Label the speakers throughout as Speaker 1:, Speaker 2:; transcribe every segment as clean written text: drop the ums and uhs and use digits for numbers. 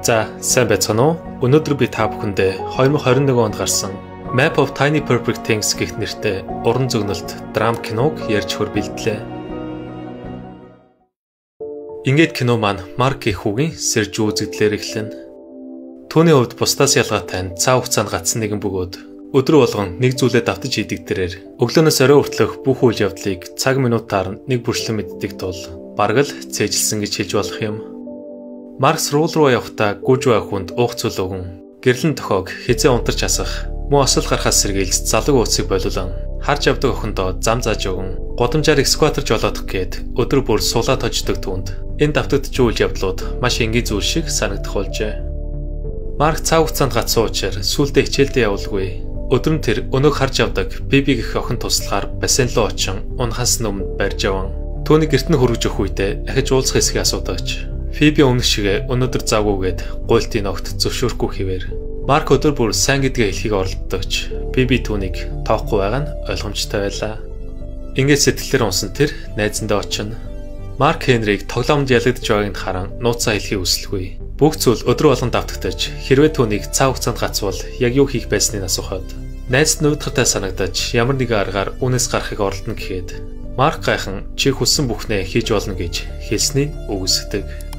Speaker 1: За, сайн байцгаана уу? Өнөөдөр би та бүхэндээ 2021 онд гарсан Map of Tiny Perfect Things гэх нэртэй уран зөгнөлт драм киног ярьж хөрбилдлээ. Ингээд кино маань Марк Ихүүгийн Сэржүү үзэгдлээр эхлэнэ. Түүний хувьд бусдаас ялгаатай цаа хугацаанд гацсан нэгэн бөгөөд өдөр болгон нэг зүйлээ давтаж хийдэг дээрэр өглөөнөөс орой хүртэлх бүх үйл явдлыг цаг минутаар нэг бүрчлэн мэддэг тул бараг л цээжилсэн гэж хэлж болох юм. Марк сургууль руу явахдаа гүйж байх хүнд уух зүйл өгөн гэрлэн тохиог хизээ унтарч асах мөн осол гарахаас сэргийлж залуу ууцыг боловлон харж явдаг охиндоо зам зааж өгөн годамжаар экскваторж олоодох гээд өдөр бүр суулаад хождог түнд энэ давтагдж үйл явдлууд маш энгийн зүйл шиг санагдах болжээ. Марк цаа хугацаанд гацсан учраас сүулдэ хичээлдээ явуулгүй. Өдөр нь тэр өнөг харж явдаг Биби гэх охин туслахаар бассейн руу очин унахаас өмнө барьж яван түүний гэрт нь хөргөж өгөх үедээ ахиж уулзах хэсгийг асуудагч. Фиби өмнөх шигэ өнөөдөр завгүйгээд гуйлтын огт зөвшөөрөхгүй хэвээр Марк өдөр бүр сайн гэдгээ хэлхийг оролддогч Биби түүнийг тоохгүй байгаа нь ойлгомжтой байлаа. Ингээд сэтгэлээр унсан тэр найзандаа очино. Марк Хенриг тоглоомд ялагдж байгааг нь харан нууцаа хэлхийг хүсэлгүй. Бүх зүйл өдөр болгон давтагдаж хэрвээ түүнийг цаа хугацаанд гацвал яг юу хийх байсныг асуухад найзд нь уйдгартай санагдаж ямар нэгэн аргаар үнээс гарахыг оролдоно гэхэд Марк гайхан чи хүссэн бүхнээ хийж болно гэж хэлснийг үгүйсгдэг.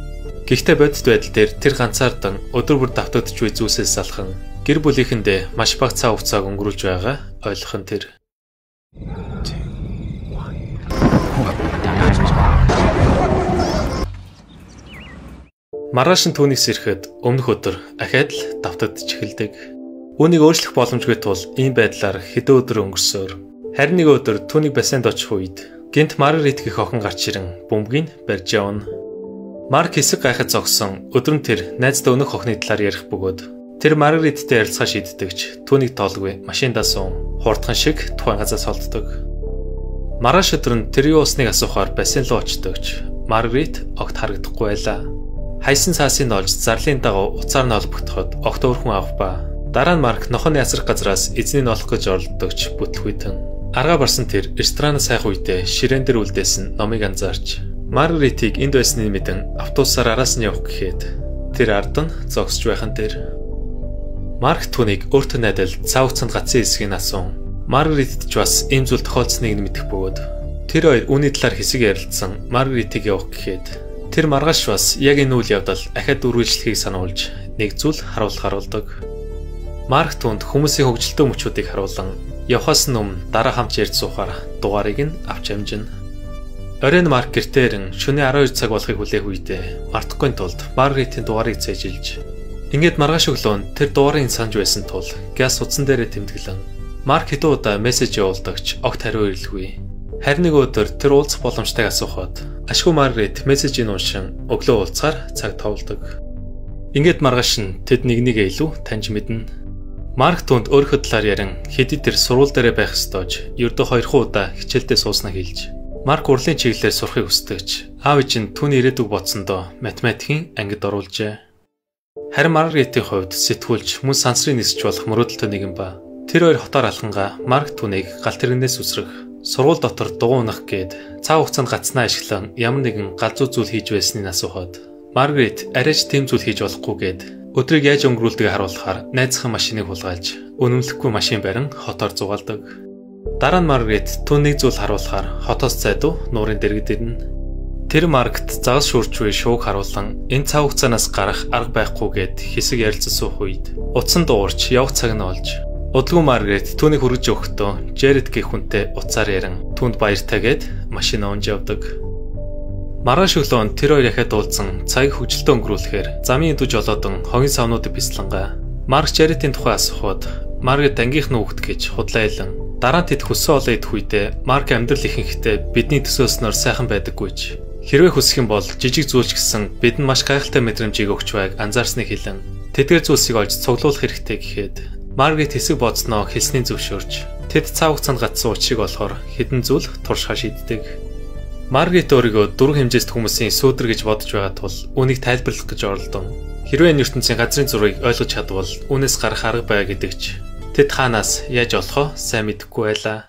Speaker 1: Гэхдээ бодит байдал дээр тэр ганцаардан өдөр бүр давтагдж буй зүйлсээс салхан гэр бүлийнхэндээ маш бага цаа хугацааг өнгөрүүлж байгаа ойлгох нь тэр. Маргааш нь түүнийс ирэхэд өмнөх өдөр ахаад л давтагдж эхэлдэг. Үүнийг өөрчлөх боломжгүй тул ийм байдлаар хэдэн өдөр өнгөрсөөр харин нэг өдөр түүний бассейнд очих үед гинт Маргарит гэх охин гарч ирэн бөмбөгийг барьж явна. Марк хэсэг гайхаж зогсон өдөр нь тэр найздаа өнөх охины талаар ярих бөгөөд тэр Маргариттэй ярилцгаа шийддэгч түүнийг тоолгүй машиндаа суун хурдхан шиг тухайн газар солддог. Маргааш өдөр нь тэр юу усныг асуухаар бассейн руу очдогч Маргарит огт харагдахгүй байлаа. Хайсан цаасын олж зарлын дагуу уцаар нь олбогдоход огт өөрхөн авах ба дараа нь Марк нохооны ясрах газраас эзнийг олох гэж оролдогч бүтлгүйтэн аргаа барсан тэр ресторанаас сайх үедээ ширээн дээр үлдээсэн номыг анзаарч Маргаритийг энд байсныг мэдэн автобусаар араас нь явах гэхэд тэр ард нь зогсож байхан тэр Марк түүнийг өөртөө найдал цаа хугацаанд гацсан хэсгийг асуун Маргаритд ч бас ийм зүйл тохиолдсныг нь мэдэх бөгөөд тэр хоёр үүний талаар хэсэг ярилцсан Маргаритийг явах гэхэд тэр маргааш бас яг энэ үйл явдал ахад үргэлжлэхийг сануулж нэг зүйл харуулдаг. Марк түнд хүмүүсийн хөгжилтэй мөчүүдийг харуулan явхаас өмнө дараа хамт ярьж суухаар дугаарыг нь авч амжина. Оройн Марк гэртээ ирэн шөнийн 12 цаг болохыг хүлээх үедээ мартахгүй тулд Маргаритийн дугаарыг цээжилж ингээд маргааш өглөө тэр дугаарыг санаж байсан тул газ утсан дээрээ тэмдэглэн Марк хэдэн удаа мессеж явуулдагч огт хариу ирлгүй. Харин нэг өдөр тэр уулзах боломжтойг асуухад ашгүй Маргарит мессежийг уншин өглөө уулзахаар цаг товолдог. Ингээд маргааш нь тэд нэгнийгээ илүү таньж мэднэ. Марк түнд өөрийнхөө талаар ярин хэдий тэр сургууль дээрээ байх ёстойж ердөө 2 удаа хичээлдээ сууснаа хэлж Марк урлын чиглэлээр сурахыг хүсдэгч аав ээж нь түүний ирээдүг бодсондоо математикийн ангид оруулжээ. Харин Маргаритийн хувьд сэтгүүлч мөн сансрын нисч болох мөрөөдөлтөө нэгэн ба тэр хоёр хотоор алхангаа Марк түүнийг галт тэрэгнээс үсрэх сургууль дотор дугуй унах гээд цаа хугацаанд гацснаа ашиглан ямар нэгэн галзуу зүйл хийж байсныг асуухад Маргарит арайч тийм зүйл хийж болохгүй гээд өдрийг яаж өнгөрүүлдгийг харуулахаар найзхан машиныг хулгайлж өнөмлөхгүй машин барин хотоор зугаалдаг. Дараа нь Маргарит түүн нэг зүйл харуулахаар хотоос зайдуу нуурын дэргэд ирнэ. Тэр Маркт загас шүрч буй шууг харуулan энэ цаа хугацаанаас гарах арга байхгүй гээд хэсэг ярилцсан суух үед утсан дуурч явах цаг нь олж удалгүй Маргарит түүнийг хүргэж өгөхдөө Джеред гэх хүнтэй уцаар яран түүнд баяртай гээд машин онж явдаг. Маргааш өглөө тэр хоёр дахиад уулзсан цагийг хөгжилтөд өнгөрүүлэхээр замын дүж олоодон хогийн савнуудыг бяцлангаа Марк Джередийн тухай асуухад Маргарит ангийнх нь хүүхэд гэж худлаа хэлэн дараа нь тэд хөсөө олоо идэх үедээ Марк амьдрал ихэнхдээ бидний төсөөснөр сайхан байдаггүйч хэрвээ хүсэх юм бол жижиг зүйлч гэсэн бидэнд маш гайхалтай мэдрэмжийг өгч байгааг анзаарсныг хэлэн тэдгээр зүйлсийг олж цуглуулах хэрэгтэй гэхэд Маргарит хэсэг бодсноо хэлсний зөвшөөрч тэд цаа хугацаанд гацсан учрыг олохоор хэдэн зүйл туршихаа шийддэг. Маргарит өөрийгөө дөрвөн хэмжээст хүмүүсийн сүүдэр гэж бодож байгаа тул үүнийг тайлбарлах гэж оролдсон. Хэрвээ энэ ертөнцийн газрын зургийг ойлгож чадвал үүнээс гарах арга байгаа гэдэгч тэд хаанаас яаж олохоо сайн мэдэхгүй байлаа.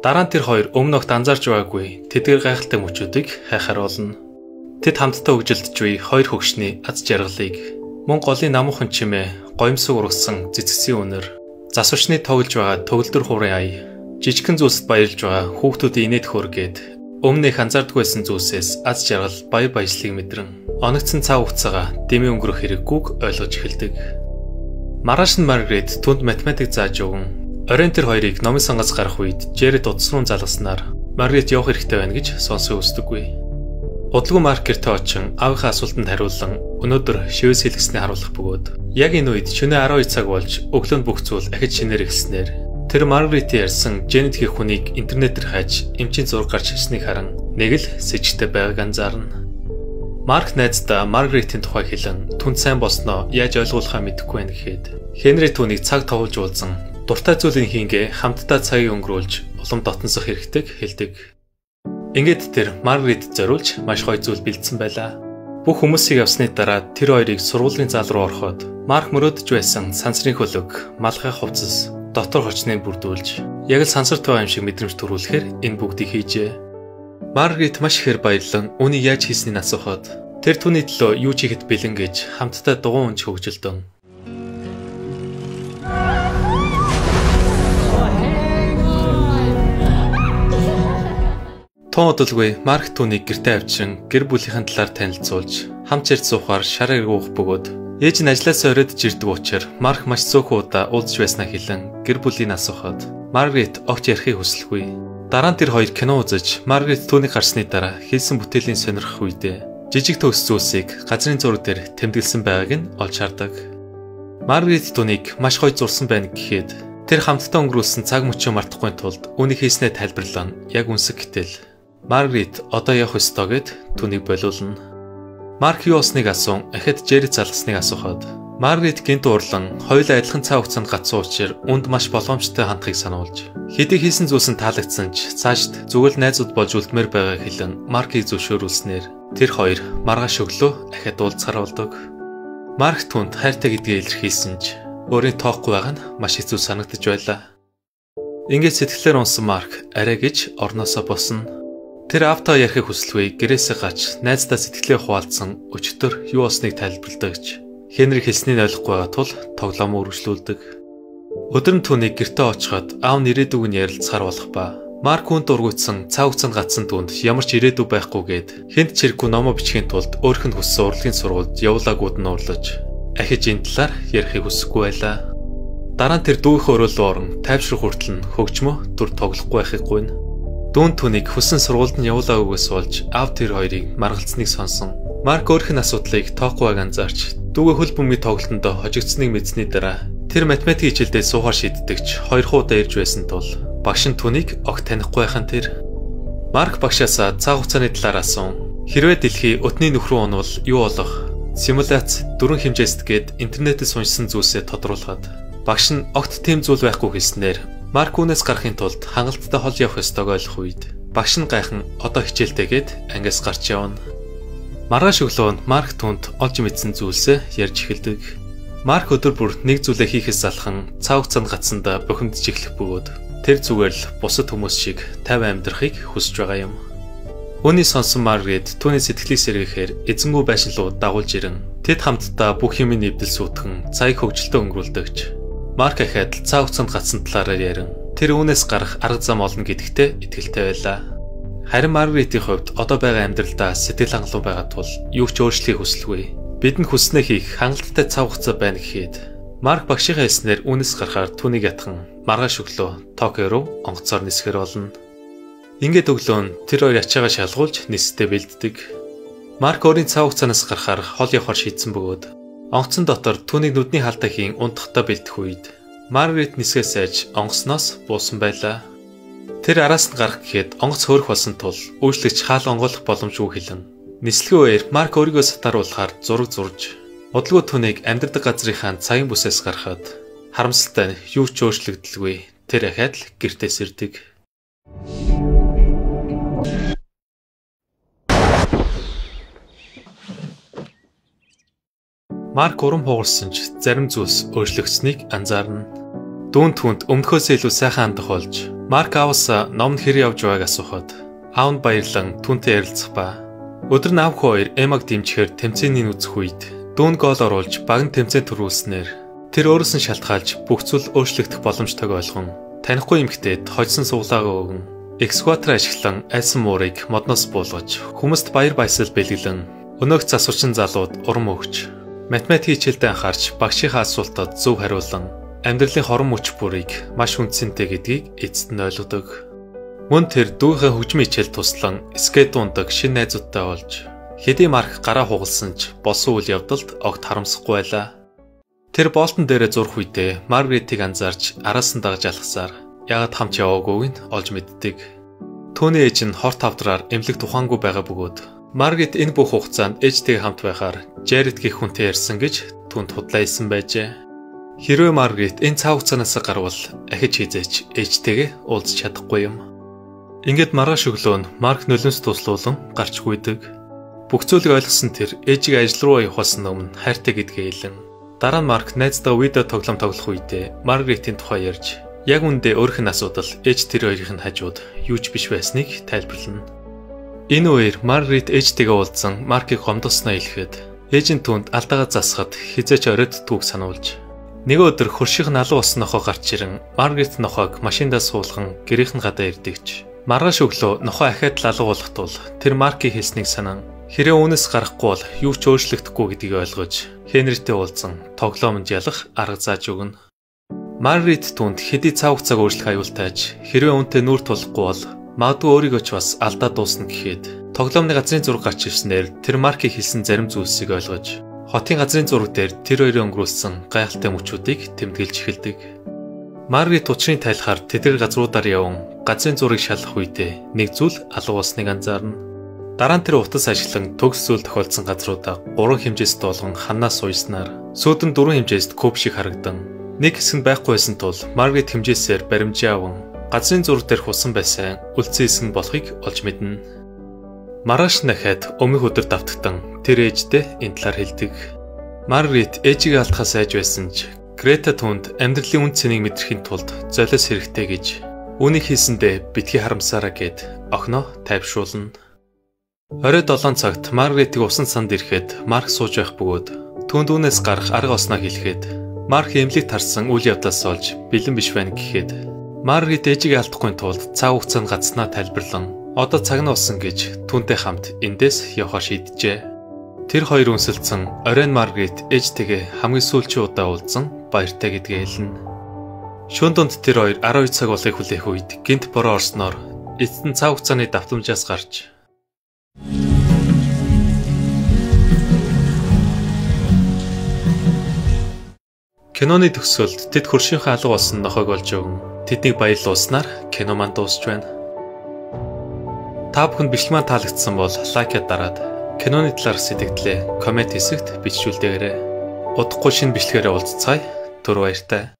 Speaker 1: Дараа нь тэр хоёр өмнө огт анзаарч байгаагүй тэдгээр гайхалтай мөчүүдийг хайхаар болно. Тэд хамтдаа хөгжилдөж буй хоёр хөгшний аз жаргалыг Мөн голын намуухан чимээ, гоёмсог ургасан цэцгсийн үнэр, засварчны тоглож байгаа төгөлдөр хуурын ая, жижигхэн зүйлсэд баярлж байгаа хүүхдүүдийн инээд хөөргээд өмнөх анзаардаггүйсэн зүйлсээс аз жаргал баяр баясгалыг мэдрэн оногдсон цаа хугацаагаа дэмий өнгөрөх хэрэггүйг ойлгож эхэлдэг. Маргааш нь Маргарет түнд математик зааж өгөн оройн тэр хоёрыг номын сангаас гарах үед Жеред удас руу залгаснаар Маргарет явах хэрэгтэй байна гэж сонсох үздэггүй. Удалгүй Марк гэртээ очин аавынхаа асуултанд хариулан өнөөдөр шивээс хэлгэсний харуулах бөгөөд яг энэ үед шөнө 12 цаг болж өглөөнд бүх зүйл ахиж шинээр эхэлснээр тэр Маргаритийн ярьсан Дженет гэх хүнийг интернетээр хайж эмчийн зураг гарч ирснийг харан нэг л сэжигтэй байгааг анзаарна. Марк найздаа Маргаритийн тухай хэлэн түнд сайн болсноо яаж ойлгуулахаа мэдэхгүй байна гэхэд Хенри түүнийг цаг товолж уулзан дуртай зүйлийг хийнгээ хамтдаа цагийг өнгөрүүлж улам дотносох хэрэгтэйг хэлдэг. Ингээд тэр Маргарет зориулж маш гоё зүйл бэлдсэн байлаа. Бүх хүмүүсийг авсны дараа тэр хоёрыг сургуулийн зал руу ороход Марк мөрөөдөж байсан сансрын хөлөг, малгай хувцас, дотор хорчныг бүрдүүлж яг л сансарт байгаа юм шиг мэдрэмж төрүүлэхээр энэ бүгдийг хийжээ. Маргарет маш ихээр баярлан үүнийг яаж хийснийг асуухад тэр түүний төлөө юу ч хийхэд бэлэн гэж хамтдаа дугуй унж хөгжилдөн. Тун удалгүй Марк түүнийг гэртээ авчин гэр бүлийнхэн талаар танилцуулж хамт ирж суухаар шараа эргүүх бөгөөд ээж нь ажлаасаа оройд ирдэг учраас Марк маш цөөхөн удаа уулзж байснаа хэлэн гэр бүлийн асуухад Маргарет огт ярихыг хүсэлгүй. Дараа нь тэр хоёр кино үзэж Маргарет түүнийг гарсны дараа хийсэн бүтээлийн сонирхох үедээ жижиг төгс зүйлсийг газрын зураг дээр тэмдэглэсэн байгааг нь олж хардаг. Маргарет түүнийг маш гоё зурсан байна гэхэд тэр хамтдаа өнгөрүүлсэн цаг мөчөө мартахгүй тулд үүнийг хийснээ тайлбарлан яг үнсэг гэтэл Маргарет одоо явах ёстой гэд түүнийг болиулна. Марк юу болсныг асуун ахад Жеред залгасныг асуухад Маргарет гинт уурлан хоёулаа адилхан цаг хугацаанд гацсан учраас үнд маш боломжтой хандахыг сануулж хэдий хийсэн зүйлс нь таалагдсан ч цаашд зүгээр л найзууд болж үлдмээр байгааг хэлэн Маркийг зөвшөөрүүлснээр тэр хоёр маргааш өглөө ахад уулзахаар болдог. Марк түнд хайртай гэдгээ илэрхийлсэн ч өөрийн тоохгүй байгаа нь маш хэцүү санагдаж байлаа. Ингээд сэтгэлээр унсан Марк арай гэж орноосоо босно. Тэр автоо ярихыг хүсэлгүй гэрээсээ гарч найздаа сэтгэлээ хуваалцсан өчтөр юу болсныг тайлбарладагч Хенри хэлснийг ойлгохгүй байгаа тул тоглоом үргэлжлүүлдэг. Өдөр нь түүнийг гэртээ очиход аав нь ирээдүг нь ярилцахаар болох ба Марк үнд ургуутсан цаг хугацаанд гацсан түнд ямар ч ирээдүй байхгүйгээд хэнд ч хэрэггүй номоо бичгийн тулд өөрх нь хүссэн урлагийн сургуульд явуулаагүйд нь урлаж ахиж энэ талаар ярихыг хүсэхгүй байлаа. Дараа нь тэр дүүхээ өрөөлөө орон тайвшрах хүртэл нь хөгжмөө түр тоглохгүй байхыг гуйна. Дүүн түүнийг хүссэн сургуульд нь явуулаагүйгээс болж аав тэр хоёрыг маргалцсныг сонсон. Марк өөрх нь асуудлыг тоохгүй байгааг анзаарч дүүгээ хөл бөмбөгийн тоглолтонд хожигдсныг мэдсэний дараа тэр математик хичээлдээ суухаар шийддэгч 2 удаа ирж байсан тул багш нь түүнийг огт танихгүй байхan тэр Марк багшаасаа цаг хугацааны талаар асуун. Хэрвээ дэлхий өтний нүх рүү унвал юу болох? Симуляц 4 хэмжээст гээд интернетээс уншсан зүйлсээ тодруулахад багш нь огт тийм зүйл байхгүй хэлснээр Марк үнээс гарахын тулд хангалттай хол явах ёстойг ойлгох үед багш нь гайхан одоо хичээлтэйгээд ангиас гарч явна. Маргааш өглөө Марк түнд олж мэдсэн зүйлсээ ярьж эхэлдэг. Марк өдөр бүр нэг зүйлээ хийхээс залхан цаг хугацаанд гацсандаа бухимдж эхлэх бөгөөд тэр зүгээр л бусад хүмүүс шиг 50 амьдрахыг хүсэж байгаа юм. Үүнийг сонсон Маргарет түүний сэтгэлийг сэргээхээр эзэнгүй байшин руу дагуулж ирэн тэд хамтдаа бүх юмыг нэвдэл сүйтгэн цагийг хөвгөлтөд өнгөрүүлдэгч. Марк ахад цаг хугацаанд гацсан талаараа ярин тэр үүнээс гарах арга зам олно гэдэгтээ итгэлтэй байлаа. Харин Маргаретийн хувьд одоо байгаа амьдралдаа сэтгэл хангалуун байгаа тул юу ч өөрчлөхийг хүсэлгүй. Бидэнд хүснээ хийх хангалттай цаг хугацаа байна гэхэд Марк багшийнхаа хэлснээр үүнээс гарахаар түүнийг ятхан маргааш өглөө Токио руу онгоцоор нисгэр болно. Ингээд өглөө нь тэр хоёр ачаагаа шалгуулж нисэлтэд бэлддэг. Марк өөрийн цаг хугацаанаас гарахаар хол явахар шийдсэн бөгөөд онгоцон дотор түүнийг нүдний хаалтаа хийн унтахтаа бэлдэх үед Маргарет нисгээс айж онгоцноос буусан байлаа. Тэр араас нь гарах гэхэд онгоц хөөрөх болсон тул үйлчлэгч хаал онгойлох боломжгүй хэлэн нислэгийн үеэр Марк өөрийгөө сатааруулахаар зураг зурж удалгүй түүнийг амьдардаг газрынхаа цагийн бүсээс гарахад харамсалтай юу ч өөрчлөгдөлгүй тэр ахаад л гэртээ сэрдэг. Марк урам хугарсан ч зарим зүйлс өөрчлөгдсөнийг анзаарна. Дүүн түнд өмнөхөөсөө илүү сайхан хандах болж Марк аавсаа номд хэр явж байгааг асуухад аав нь баярлан түүнтэй ярилцах ба өдөр нь аав хоёр Эмаг дэмжихээр тэмцээнийг үзэх үед Дүүн гол оруулж баг нь тэмцээн төрүүлснээр тэр өөрөөс нь шалтгаалж бүх зүйл өөрчлөгдөх боломжтойг ойлгон танихгүй эмэгтэйд хожсон суглаагаа өгөн экскватор ашиглан айсан муурыг модноос буулгаж хүмүүст баяр баясгал бэлгэлэн өнөөх засварчин залууд урам өгч математик хичээлдээ анхаарч багшийнхаа асуултад зөв хариулан амьдралын хорон мөч бүрийг маш үнцэнтэй гэдгийг эцэст нь ойлгодог. Мөн тэр дүүхээ хөгжмийн хичээл туслан скейт ундаг шинэ найзуудтай болж хэдий Марк гараа хугалсан ч болсон үйл явдалд огт харамсахгүй байлаа. Тэр Болтон дээрээ зурх үедээ Маргаритийг анзаарч араас нь дагж алхасаар яагаад хамт яваагүйг нь олж мэддэг. Түүний ээж нь хорт авдраар эмнэлэг тухаангүй байгаа бөгөөд Маргарит энэ бүх хугацаанд ээжтэйгээ хамт байхаар Жаред гэх хүнтэй ярьсан гэж түүнд худлаа хэлсэн байжээ. Хэрвээ Маргарит энэ цаг хугацаанаас гарвал ахиж хизээч ээжтэйгээ уулзч чадахгүй юм. Ингээд маргааш өглөө нь Марк нулимс туслуулан гарч гүйдэг. Бүх зүйлийг ойлгосон тэр ээжийг ажил руу явахаас өмнө хайртай гэдгээ хэлэн. Дараа нь Марк найздаа видео тоглоом тоглох үедээ Маргаритийн тухай ярьж яг үндэ өөрийнх нь асуудал ээж тэр хоёрын хажууд юу ч биш байсныг тайлбарлана. Энэ үеэр Маргарит ээжтэйгээ уулзсан Маркийг гомдосноо хэлэхэд ээж нь түүнд алдаагаа засахад хизээч оройтдгүйг сануулж нэг өдөр хөршийнх нь алуу усан нохоо гарч ирэн Маргарит нохоог машиндаа суулган гэрийнх нь гадаа ирдэгч. Маргааш өглөө нохоо ахаад лалуу болох тул тэр Маркийг хэлснийг санан хэрэг үүнээс гарахгүй бол юу ч өөрчлөгдөхгүй гэдгийг ойлгож Хенритэй уулзсан тоглоомонд ялах арга зааж өгнө. Маргарит түүнд хэдий цаг хугацааг өөрчлөх аюултайж хэрвээ үүнтэй нүүр тулахгүй бол магадгүй өөрийгөө ч бас алдаа дуусна гэхэд тоглоомны газрын зураг гарч ирснээр тэр Маркийг хэлсэн зарим зүйлсийг ойлгож хотын газрын зураг дээр тэр хоёрын өнгөрүүлсэн гайхалтай мөчүүдийг тэмдэглэж эхэлдэг. Маргарит учрын тайлхаар тэдгээр газруудаар явсан газрын зургийг шалгах үедээ нэг зүйл алуу болсныг анзаарна. Дараа нь тэр утас ашиглан төгс зүйл тохиолдсон газруудаа 3 хэмжээст болгон ханаас сууснаар сүүдэн 4 хэмжээст куб шиг харагдан нэг хэсэг нь байхгүй байсан тул Маргарит хэмжээсээр баримжаа аван газрын зураг дээр хусан байсан үлдсэн хэсэг нь болохыг олж мэднэ. Маргааш дахиад өмнөх өдөр давтагтан тэр ээжтэй энэ талаар хэлдэг. Маргарит ээжигээ алдахаас айж байсан ч Грета түүнд амьдралын үн цэнийг мэдрэхийн тулд золиос хэрэгтэй гэж үүнийг хийсэндээ битгий харамсаараа гэд охиноо тайвшруулна. Орой 7 цагт Маргаритийг усан санд ирэхэд Марк сууж байх бөгөөд түүнд үүнээс гарах арга олсноо хэлэхэд Марк эмнэлэг тарсан үйл явдлаас олж бэлэн биш байна гэхэд Маргарит ээжигээ алдахгүй тулд цаг хугацаанд гацснаа тайлбарлан одоо цаг нь болсон гэж түүнтэй хамт эндээс явахаар шийджээ. Тэр хоёр үнсэлцэн оройн Маргарит ээжтэйгээ хамгийн сүүлчийн удаа уулзсан баяртай гэдгээ хэлнэ. Шөнө дунд тэр хоёр 12 цаг болохыг хүлээх үед гинт бороо орсноор эцэст нь цаг хугацааны давтамжаас гарч киноны төгсгөлд тэд хөршийнхээ алга болсон нохойг олж өгөн тэднийг баярлуулснаар кино маань дуусч байна. Та бүхэнд бичлэг маань таалагдсан бол лайкад дараад киноны талаар сэтгэлдээ комент хэсэгт бичүүлдээгээрэй. Удахгүй шинэ бичлэгээр уулзцаая. Түр баяртай.